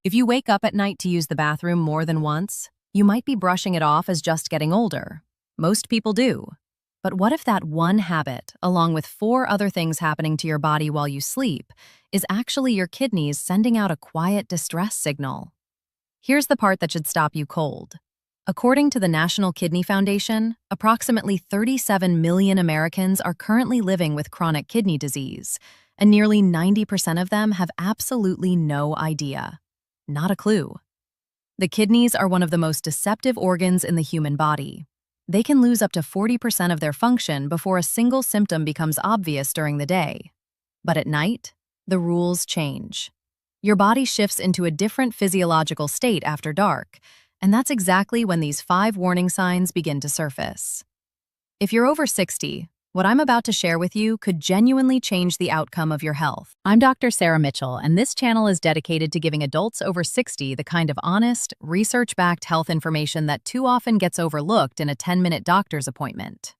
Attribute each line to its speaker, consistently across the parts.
Speaker 1: If you wake up at night to use the bathroom more than once, you might be brushing it off as just getting older. Most people do. But what if that one habit, along with four other things happening to your body while you sleep, is actually your kidneys sending out a quiet distress signal? Here's the part that should stop you cold. According to the National Kidney Foundation, approximately 37 million Americans are currently living with chronic kidney disease, and nearly 90% of them have absolutely no idea. Not a clue. The kidneys are one of the most deceptive organs in the human body. They can lose up to 40% of their function before a single symptom becomes obvious during the day. But at night, the rules change. Your body shifts into a different physiological state after dark, and that's exactly when these 5 warning signs begin to surface. If you're over 60, what I'm about to share with you could genuinely change the outcome of your health. I'm Dr. Sarah Mitchell, and this channel is dedicated to giving adults over 60 the kind of honest, research-backed health information that too often gets overlooked in a 10-minute doctor's appointment.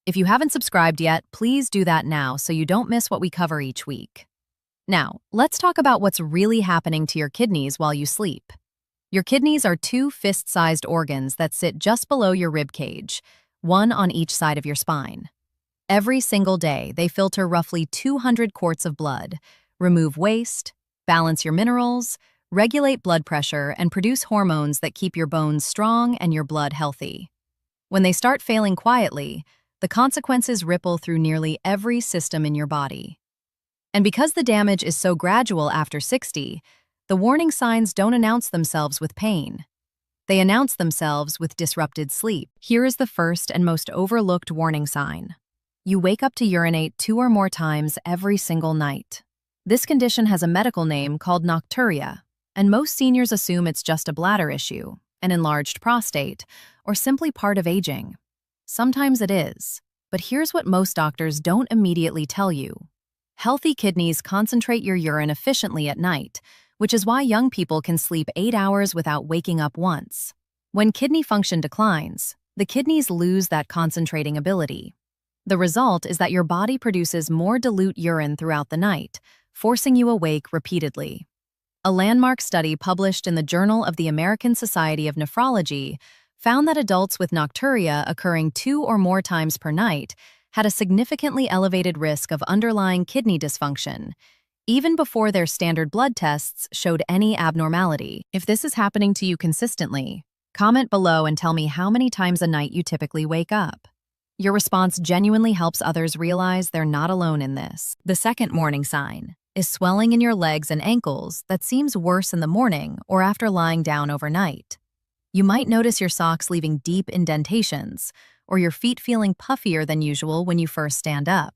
Speaker 1: If you haven't subscribed yet, please do that now so you don't miss what we cover each week. Now, let's talk about what's really happening to your kidneys while you sleep. Your kidneys are 2 fist-sized organs that sit just below your rib cage, one on each side of your spine. Every single day, they filter roughly 200 quarts of blood, remove waste, balance your minerals, regulate blood pressure, and produce hormones that keep your bones strong and your blood healthy. When they start failing quietly, the consequences ripple through nearly every system in your body. And because the damage is so gradual after 60, the warning signs don't announce themselves with pain. They announce themselves with disrupted sleep. Here is the first and most overlooked warning sign. You wake up to urinate 2 or more times every single night. This condition has a medical name called nocturia, and most seniors assume it's just a bladder issue, an enlarged prostate, or simply part of aging. Sometimes it is, but here's what most doctors don't immediately tell you. Healthy kidneys concentrate your urine efficiently at night, which is why young people can sleep 8 hours without waking up once. When kidney function declines, the kidneys lose that concentrating ability. The result is that your body produces more dilute urine throughout the night, forcing you awake repeatedly. A landmark study published in the Journal of the American Society of Nephrology found that adults with nocturia occurring 2 or more times per night had a significantly elevated risk of underlying kidney dysfunction, even before their standard blood tests showed any abnormality. If this is happening to you consistently, comment below and tell me how many times a night you typically wake up. Your response genuinely helps others realize they're not alone in this. The second warning sign is swelling in your legs and ankles that seems worse in the morning or after lying down overnight. You might notice your socks leaving deep indentations, or your feet feeling puffier than usual when you first stand up.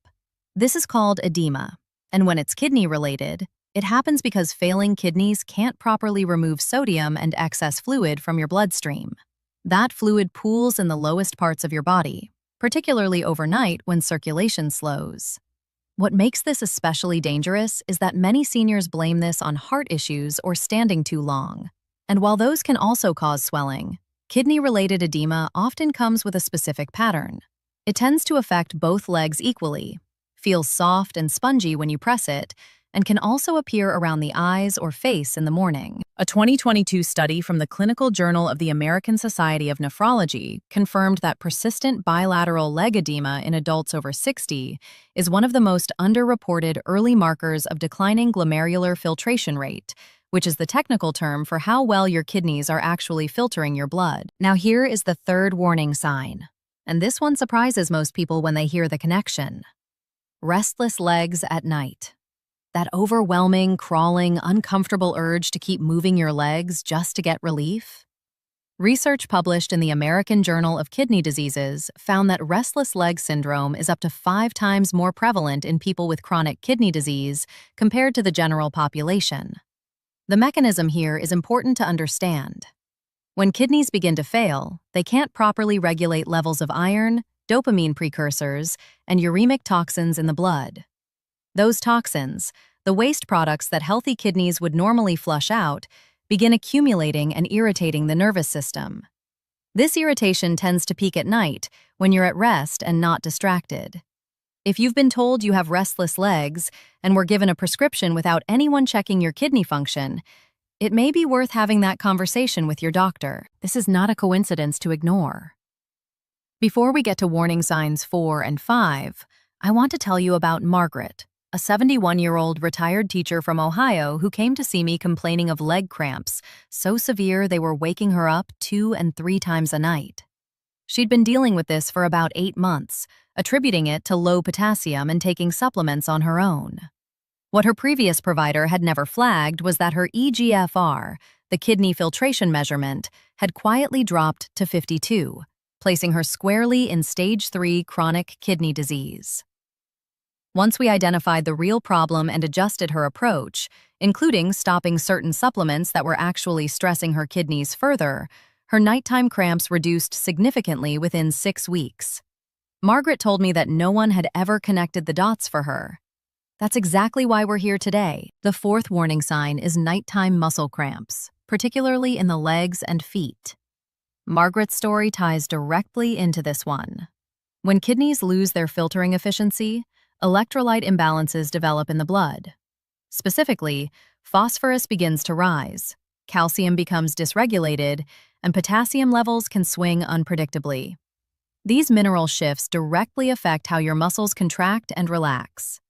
Speaker 1: This is called edema, and when it's kidney-related, it happens because failing kidneys can't properly remove sodium and excess fluid from your bloodstream. That fluid pools in the lowest parts of your body, particularly overnight when circulation slows. What makes this especially dangerous is that many seniors blame this on heart issues or standing too long. And while those can also cause swelling, kidney-related edema often comes with a specific pattern. It tends to affect both legs equally, feels soft and spongy when you press it, and can also appear around the eyes or face in the morning. A 2022 study from the Clinical Journal of the American Society of Nephrology confirmed that persistent bilateral leg edema in adults over 60 is one of the most underreported early markers of declining glomerular filtration rate, which is the technical term for how well your kidneys are actually filtering your blood. Now here is the third warning sign, and this one surprises most people when they hear the connection. Restless legs at night. That overwhelming, crawling, uncomfortable urge to keep moving your legs just to get relief? Research published in the American Journal of Kidney Diseases found that restless leg syndrome is up to 5 times more prevalent in people with chronic kidney disease compared to the general population. The mechanism here is important to understand. When kidneys begin to fail, they can't properly regulate levels of iron, dopamine precursors, and uremic toxins in the blood. Those toxins, the waste products that healthy kidneys would normally flush out, begin accumulating and irritating the nervous system. This irritation tends to peak at night when you're at rest and not distracted. If you've been told you have restless legs and were given a prescription without anyone checking your kidney function, it may be worth having that conversation with your doctor. This is not a coincidence to ignore. Before we get to warning signs 4 and 5, I want to tell you about Margaret, a 71-year-old retired teacher from Ohio who came to see me complaining of leg cramps so severe they were waking her up 2 and 3 times a night. She'd been dealing with this for about 8 months, attributing it to low potassium and taking supplements on her own. What her previous provider had never flagged was that her eGFR, the kidney filtration measurement, had quietly dropped to 52, placing her squarely in stage 3 chronic kidney disease. Once we identified the real problem and adjusted her approach, including stopping certain supplements that were actually stressing her kidneys further, her nighttime cramps reduced significantly within 6 weeks. Margaret told me that no one had ever connected the dots for her. That's exactly why we're here today. The 4th warning sign is nighttime muscle cramps, particularly in the legs and feet. Margaret's story ties directly into this one. When kidneys lose their filtering efficiency, electrolyte imbalances develop in the blood. Specifically, phosphorus begins to rise, calcium becomes dysregulated, and potassium levels can swing unpredictably. These mineral shifts directly affect how your muscles contract and relax.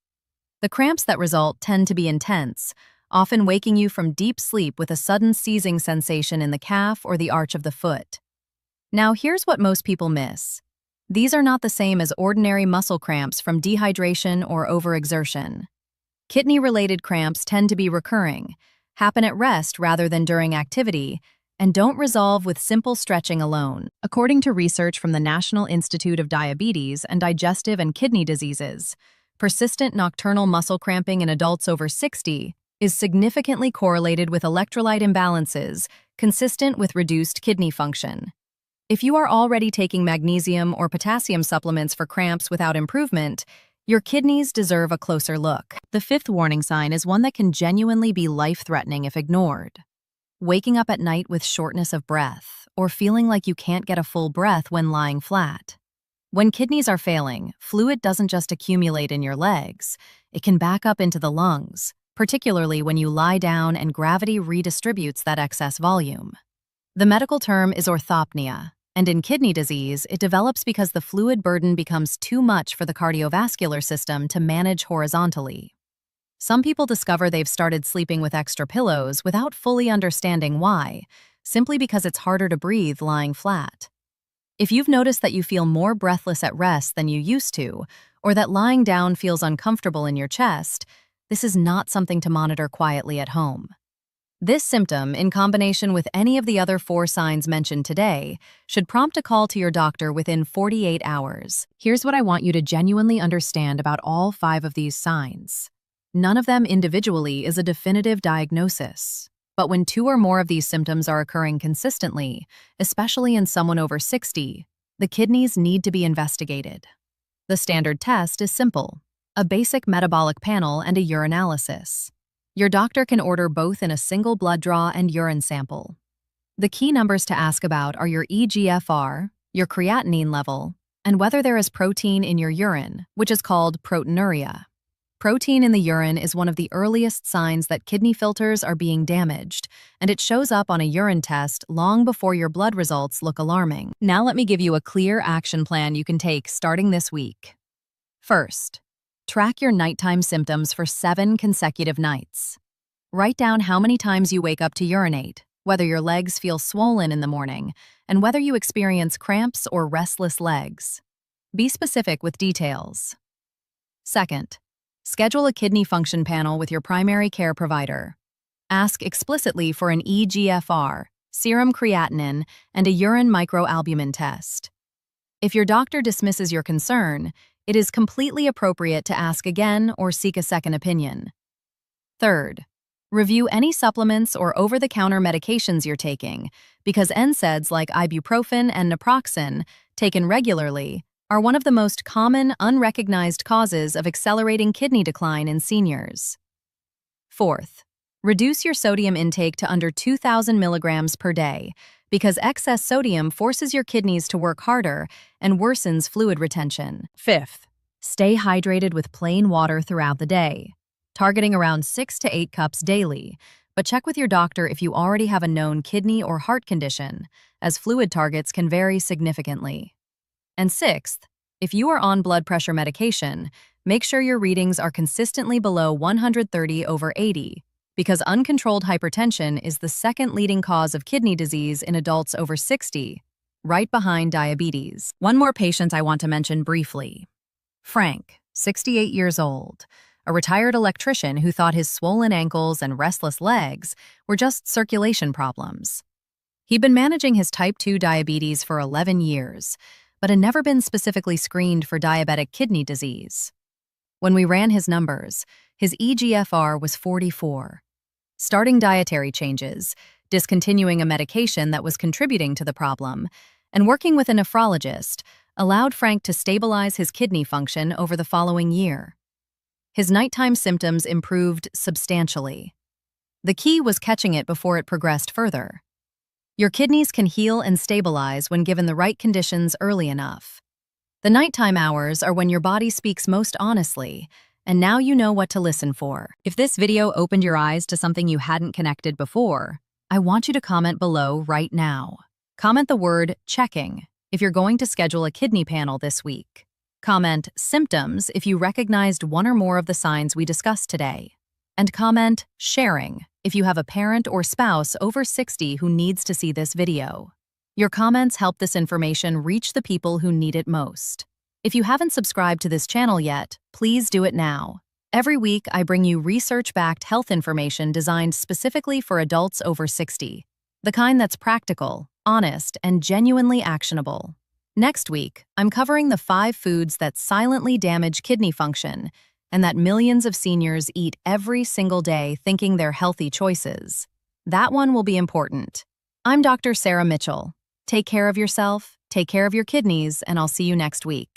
Speaker 1: The cramps that result tend to be intense, often waking you from deep sleep with a sudden seizing sensation in the calf or the arch of the foot. Now, here's what most people miss. These are not the same as ordinary muscle cramps from dehydration or overexertion. Kidney-related cramps tend to be recurring, happen at rest rather than during activity, and don't resolve with simple stretching alone. According to research from the National Institute of Diabetes and Digestive and Kidney Diseases, persistent nocturnal muscle cramping in adults over 60 is significantly correlated with electrolyte imbalances consistent with reduced kidney function. If you are already taking magnesium or potassium supplements for cramps without improvement, your kidneys deserve a closer look. The 5th warning sign is one that can genuinely be life-threatening if ignored. Waking up at night with shortness of breath, or feeling like you can't get a full breath when lying flat. When kidneys are failing, fluid doesn't just accumulate in your legs, it can back up into the lungs, particularly when you lie down and gravity redistributes that excess volume. The medical term is orthopnea, and in kidney disease, it develops because the fluid burden becomes too much for the cardiovascular system to manage horizontally. Some people discover they've started sleeping with extra pillows without fully understanding why, simply because it's harder to breathe lying flat. If you've noticed that you feel more breathless at rest than you used to, or that lying down feels uncomfortable in your chest, this is not something to monitor quietly at home. This symptom, in combination with any of the other 4 signs mentioned today, should prompt a call to your doctor within 48 hours. Here's what I want you to genuinely understand about all 5 of these signs. None of them individually is a definitive diagnosis. But when 2 or more of these symptoms are occurring consistently, especially in someone over 60, the kidneys need to be investigated. The standard test is simple: a basic metabolic panel and a urinalysis. Your doctor can order both in a single blood draw and urine sample. The key numbers to ask about are your eGFR, your creatinine level, and whether there is protein in your urine, which is called proteinuria. Protein in the urine is one of the earliest signs that kidney filters are being damaged, and it shows up on a urine test long before your blood results look alarming. Now let me give you a clear action plan you can take starting this week. First, track your nighttime symptoms for 7 consecutive nights. Write down how many times you wake up to urinate, whether your legs feel swollen in the morning, and whether you experience cramps or restless legs. Be specific with details. Second, schedule a kidney function panel with your primary care provider. Ask explicitly for an eGFR, serum creatinine, and a urine microalbumin test. If your doctor dismisses your concern, it is completely appropriate to ask again or seek a second opinion. Third, review any supplements or over-the-counter medications you're taking, because NSAIDs like ibuprofen and naproxen, taken regularly, are one of the most common unrecognized causes of accelerating kidney decline in seniors. Fourth, reduce your sodium intake to under 2,000 milligrams per day, because excess sodium forces your kidneys to work harder and worsens fluid retention. Fifth, stay hydrated with plain water throughout the day, targeting around 6 to 8 cups daily, But check with your doctor if you already have a known kidney or heart condition, as fluid targets can vary significantly. And sixth, if you are on blood pressure medication, make sure your readings are consistently below 130/80, because uncontrolled hypertension is the second leading cause of kidney disease in adults over 60, right behind diabetes. One more patient I want to mention briefly. Frank, 68 years old, a retired electrician who thought his swollen ankles and restless legs were just circulation problems. He'd been managing his type 2 diabetes for 11 years, but had never been specifically screened for diabetic kidney disease. When we ran his numbers, his eGFR was 44. Starting dietary changes, discontinuing a medication that was contributing to the problem, and working with a nephrologist allowed Frank to stabilize his kidney function over the following year. His nighttime symptoms improved substantially. The key was catching it before it progressed further. Your kidneys can heal and stabilize when given the right conditions early enough. The nighttime hours are when your body speaks most honestly, and now you know what to listen for. If this video opened your eyes to something you hadn't connected before, I want you to comment below right now. Comment the word checking if you're going to schedule a kidney panel this week. Comment symptoms if you recognized one or more of the signs we discussed today. And comment sharing if you have a parent or spouse over 60 who needs to see this video. Your comments help this information reach the people who need it most. If you haven't subscribed to this channel yet, please do it now. Every week, I bring you research-backed health information designed specifically for adults over 60, the kind that's practical, honest, and genuinely actionable. Next week, I'm covering the 5 foods that silently damage kidney function and that millions of seniors eat every single day thinking they're healthy choices. That one will be important. I'm Dr. Sarah Mitchell. Take care of yourself, take care of your kidneys, and I'll see you next week.